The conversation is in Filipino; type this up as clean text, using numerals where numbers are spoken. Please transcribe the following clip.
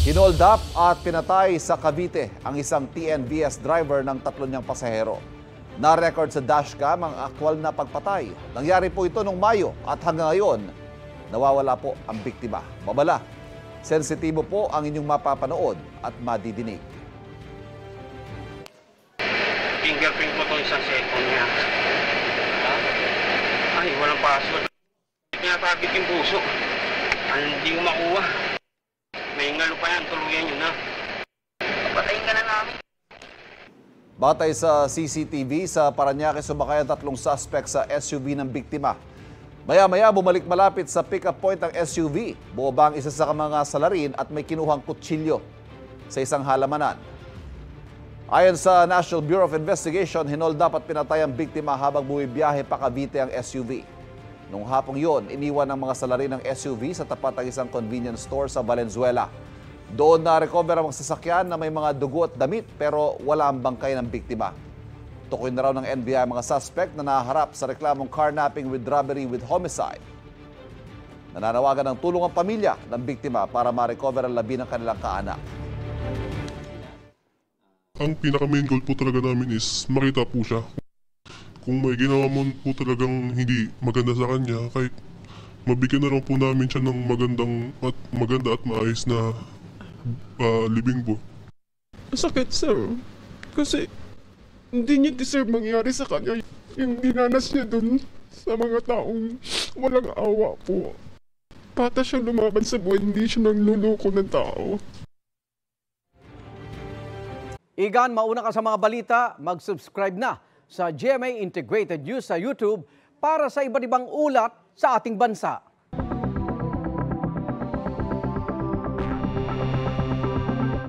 Hinold up at pinatay sa Cavite ang isang TNVS driver ng 3 niyang pasahero. Na-record sa dashcam ang aktwal na pagpatay. Nangyari po ito noong Mayo at hanggang ngayon, nawawala po ang biktima. Babala, sensitibo po ang inyong mapapanood at madidinig. Fingerprint mo itong isang second niya. Ay, walang password. Pinapabit yung puso. Hindi ko makuha. May ngalo pa yan, tuluyan yun na. Patayin ka na namin. Batay sa CCTV, sa Parañaque sumakay ang 3 suspect sa SUV ng biktima. Maya-maya bumalik malapit sa pick-up point ang SUV. Buo ang isa sa mga salarin at may kinuhang kutsilyo sa isang halamanan. Ayon sa National Bureau of Investigation, hinold up at pinatay ang biktima habang bumibiyahe pa Cavite ang SUV. Noong hapong yon, iniwan ng mga salarin ng SUV sa tapat ng isang convenience store sa Valenzuela. Doon na-recover ang sasakyan na may mga dugo at damit pero wala ang bangkay ng biktima. Tukoy na raw ng NBI ang mga suspect na naharap sa reklamong carnapping with robbery with homicide. Nananawagan ng tulong ang pamilya ng biktima para ma-recover ang labi ng kanilang kaanak. Ang pinaka-main goal po talaga namin is makita po siya. Kung may ginawa mo po talagang hindi maganda sa kanya, kahit mabigyan na lang po namin siya ng maganda at maayos na libing po. Masakit, sir. Kasi hindi niya deserve mangyari sa kanya yung dinanas niya dun sa mga taong walang awa po. Pata siyang lumaban sa buhay, hindi siya nangluloko ng tao. Igan, mauna ka sa mga balita, mag-subscribe na sa GMA Integrated News sa YouTube para sa iba't ibang ulat sa ating bansa.